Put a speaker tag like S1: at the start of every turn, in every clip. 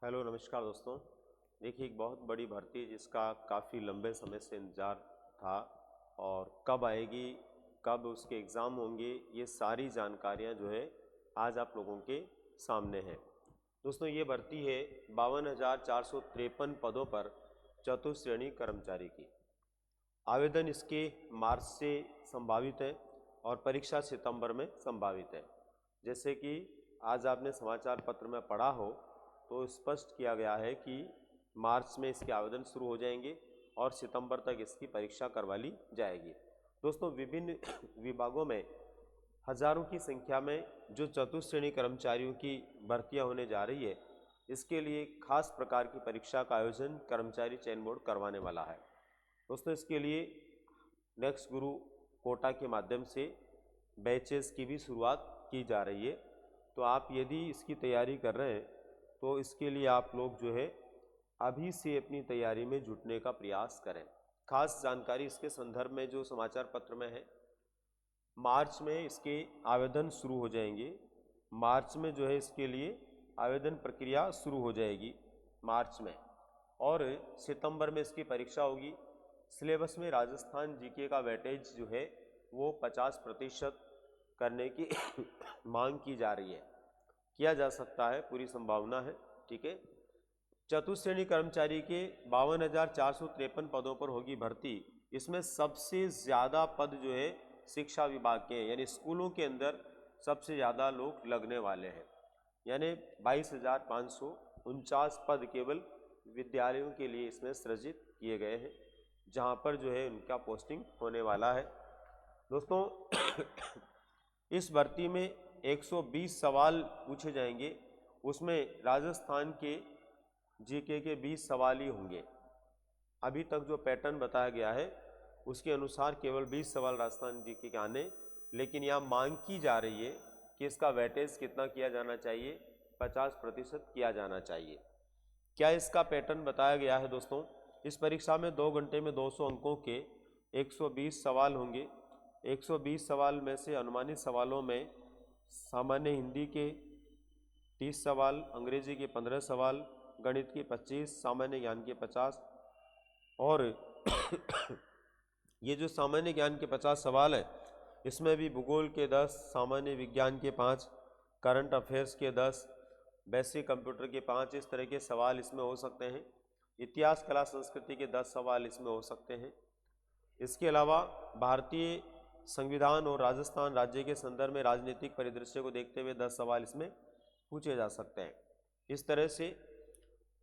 S1: Hello नमस्कार दोस्तों। देखिए, एक बहुत बड़ी भर्ती जिसका काफ़ी लंबे समय से इंतज़ार था और कब आएगी, कब उसके एग्ज़ाम होंगे, ये सारी जानकारियां जो है आज आप लोगों के सामने हैं। दोस्तों, ये भर्ती है 52,453 पदों पर चतुश्रेणी कर्मचारी की। आवेदन इसके मार्च से संभावित है और परीक्षा सितंबर में संभावित है। जैसे कि आज आपने समाचार पत्र में पढ़ा हो तो स्पष्ट किया गया है कि मार्च में इसके आवेदन शुरू हो जाएंगे और सितंबर तक इसकी परीक्षा करवा ली जाएगी। दोस्तों, विभिन्न विभागों में हजारों की संख्या में जो चतुश्रेणी कर्मचारियों की भर्तियां होने जा रही है, इसके लिए खास प्रकार की परीक्षा का आयोजन कर्मचारी चयन बोर्ड करवाने वाला है। दोस्तों, इसके लिए नेक्स्ट गुरु कोटा के माध्यम से बैचेस की भी शुरुआत की जा रही है। तो आप यदि इसकी तैयारी कर रहे हैं तो इसके लिए आप लोग जो है अभी से अपनी तैयारी में जुटने का प्रयास करें। खास जानकारी इसके संदर्भ में जो समाचार पत्र में है, मार्च में इसके आवेदन शुरू हो जाएंगे। मार्च में जो है इसके लिए आवेदन प्रक्रिया शुरू हो जाएगी मार्च में, और सितंबर में इसकी परीक्षा होगी। सिलेबस में राजस्थान जीके का वेटेज जो है वो 50% करने की मांग की जा रही है। किया जा सकता है, पूरी संभावना है। ठीक है। चतुश्रेणी कर्मचारी के 52,453 पदों पर होगी भर्ती। इसमें सबसे ज़्यादा पद जो है शिक्षा विभाग के हैं, यानी स्कूलों के अंदर सबसे ज़्यादा लोग लगने वाले हैं। यानी 22,549 पद केवल विद्यालयों के लिए इसमें सृजित किए गए हैं, जहां पर जो है उनका पोस्टिंग होने वाला है। दोस्तों, इस भर्ती में 120 सवाल पूछे जाएंगे। उसमें राजस्थान के जीके के 20 सवाल ही होंगे। अभी तक जो पैटर्न बताया गया है उसके अनुसार केवल 20 सवाल राजस्थान जीके के आने, लेकिन यहाँ मांग की जा रही है कि इसका वेटेज कितना किया जाना चाहिए, 50% किया जाना चाहिए। क्या इसका पैटर्न बताया गया है? दोस्तों, इस परीक्षा में 2 घंटे में 200 अंकों के 120 सवाल होंगे। 120 सवाल में से अनुमानित सवालों में सामान्य हिंदी के 30 सवाल, अंग्रेजी के 15 सवाल, गणित के 25, सामान्य ज्ञान के 50 और ये जो सामान्य ज्ञान के 50 सवाल है, इसमें भी भूगोल के 10, सामान्य विज्ञान के 5, करंट अफेयर्स के 10, बेसिक कंप्यूटर के 5, इस तरह के सवाल इसमें हो सकते हैं। इतिहास, कला, संस्कृति के 10 सवाल इसमें हो सकते हैं। इसके अलावा भारतीय संविधान और राजस्थान राज्य के संदर्भ में राजनीतिक परिदृश्य को देखते हुए 10 सवाल इसमें पूछे जा सकते हैं। इस तरह से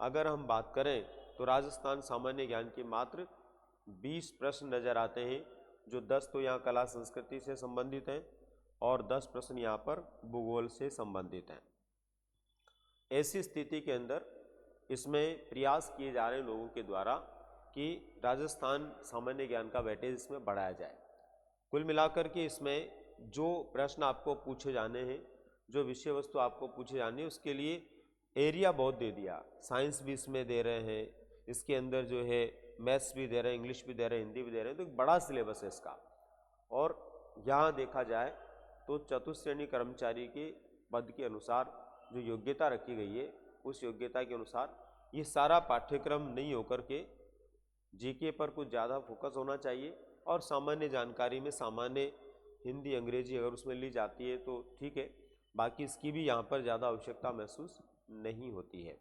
S1: अगर हम बात करें तो राजस्थान सामान्य ज्ञान के मात्र 20 प्रश्न नजर आते हैं, जो 10 तो यहाँ कला संस्कृति से संबंधित हैं और 10 प्रश्न यहाँ पर भूगोल से संबंधित हैं। ऐसी स्थिति के अंदर इसमें प्रयास किए जा रहे हैं लोगों के द्वारा कि राजस्थान सामान्य ज्ञान का वेटेज इसमें बढ़ाया जाए। कुल मिलाकर के इसमें जो प्रश्न आपको पूछे जाने हैं, जो विषय वस्तु आपको पूछे जानी है, उसके लिए एरिया बहुत दे दिया। साइंस भी इसमें दे रहे हैं, इसके अंदर जो है मैथ्स भी दे रहे हैं, इंग्लिश भी दे रहे हैं, हिंदी भी दे रहे हैं। तो एक बड़ा सिलेबस है इसका। और यहाँ देखा जाए तो चतुश्रेणी कर्मचारी के पद के अनुसार जो योग्यता रखी गई है, उस योग्यता के अनुसार ये सारा पाठ्यक्रम नहीं होकर के जीके पर कुछ ज़्यादा फोकस होना चाहिए और सामान्य जानकारी में सामान्य हिंदी, अंग्रेजी अगर उसमें ली जाती है तो ठीक है, बाकी इसकी भी यहाँ पर ज़्यादा आवश्यकता महसूस नहीं होती है।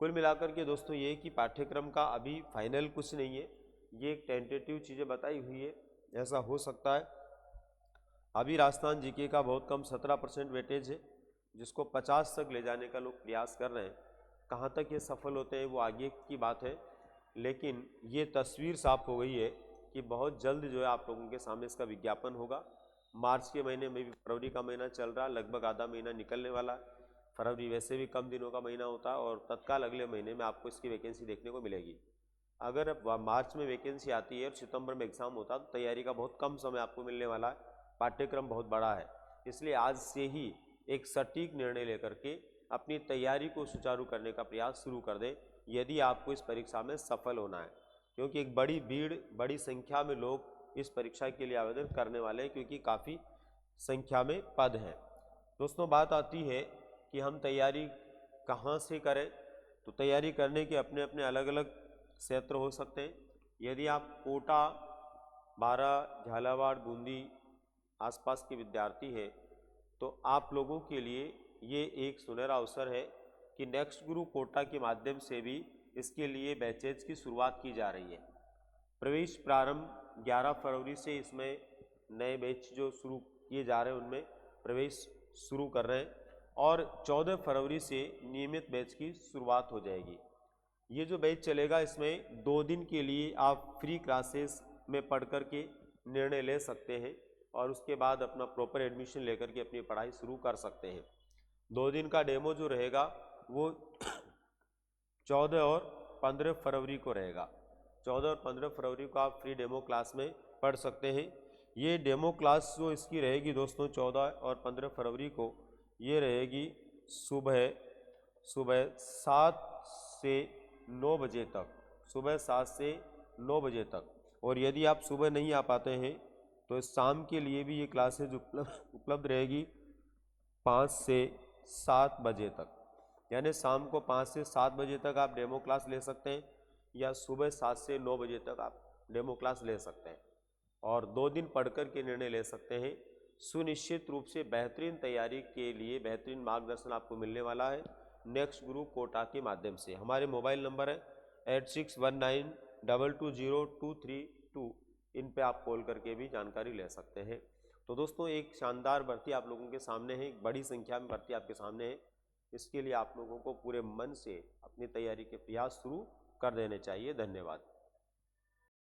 S1: कुल मिलाकर के दोस्तों ये कि पाठ्यक्रम का अभी फाइनल कुछ नहीं है, ये एक टेंटेटिव चीज़ें बताई हुई है। ऐसा हो सकता है अभी राजस्थान जीके का बहुत कम 17% वेटेज है, जिसको 50 तक ले जाने का लोग प्रयास कर रहे हैं। कहाँ तक ये सफल होते हैं वो आगे की बात है, लेकिन ये तस्वीर साफ हो गई है कि बहुत जल्द जो है आप लोगों के सामने इसका विज्ञापन होगा। मार्च के महीने में भी, फरवरी का महीना चल रहा है, लगभग आधा महीना निकलने वाला है। फरवरी वैसे भी कम दिनों का महीना होता है और तत्काल अगले महीने में आपको इसकी वैकेंसी देखने को मिलेगी। अगर मार्च में वैकेंसी आती है और सितंबर में एग्जाम होता है तो तैयारी का बहुत कम समय आपको मिलने वाला है। पाठ्यक्रम बहुत बड़ा है, इसलिए आज से ही एक सटीक निर्णय लेकर के अपनी तैयारी को सुचारू करने का प्रयास शुरू कर दें यदि आपको इस परीक्षा में सफल होना है। क्योंकि एक बड़ी भीड़, बड़ी संख्या में लोग इस परीक्षा के लिए आवेदन करने वाले हैं, क्योंकि काफ़ी संख्या में पद हैं। दोस्तों, बात आती है कि हम तैयारी कहाँ से करें, तो तैयारी करने के अपने अपने अलग अलग क्षेत्र हो सकते हैं। यदि आप कोटा, बारा, झालावाड़, बूंदी आसपास के विद्यार्थी हैं तो आप लोगों के लिए ये एक सुनहरा अवसर है कि नेक्स्ट गुरु कोटा के माध्यम से भी इसके लिए बैचेज की शुरुआत की जा रही है। प्रवेश प्रारंभ 11 फरवरी से इसमें नए बैच जो शुरू किए जा रहे हैं उनमें प्रवेश शुरू कर रहे हैं और 14 फरवरी से नियमित बैच की शुरुआत हो जाएगी। ये जो बैच चलेगा इसमें 2 दिन के लिए आप फ्री क्लासेस में पढ़ कर के निर्णय ले सकते हैं और उसके बाद अपना प्रॉपर एडमिशन लेकर के अपनी पढ़ाई शुरू कर सकते हैं। 2 दिन का डेमो जो रहेगा वो 14 और 15 फरवरी को रहेगा। 14 और 15 फरवरी को आप फ्री डेमो क्लास में पढ़ सकते हैं। ये डेमो क्लास जो इसकी रहेगी दोस्तों 14 और 15 फरवरी को ये रहेगी सुबह 7 से 9 बजे तक, सुबह 7 से 9 बजे तक। और यदि आप सुबह नहीं आ पाते हैं तो शाम के लिए भी ये क्लासेज उपलब्ध रहेगी 5 से 7 बजे तक, यानी शाम को 5 से 7 बजे तक आप डेमो क्लास ले सकते हैं या सुबह 7 से 9 बजे तक आप डेमो क्लास ले सकते हैं और 2 दिन पढ़कर के निर्णय ले सकते हैं। सुनिश्चित रूप से बेहतरीन तैयारी के लिए बेहतरीन मार्गदर्शन आपको मिलने वाला है नेक्स्ट गुरु कोटा के माध्यम से। हमारे मोबाइल नंबर है 8619220232, इन पे आप कॉल करके भी जानकारी ले सकते हैं। तो दोस्तों एक शानदार भर्ती आप लोगों के सामने है, एक बड़ी संख्या में भर्ती आपके सामने है। इसके लिए आप लोगों को पूरे मन से अपनी तैयारी के प्रयास शुरू कर देने चाहिए। धन्यवाद।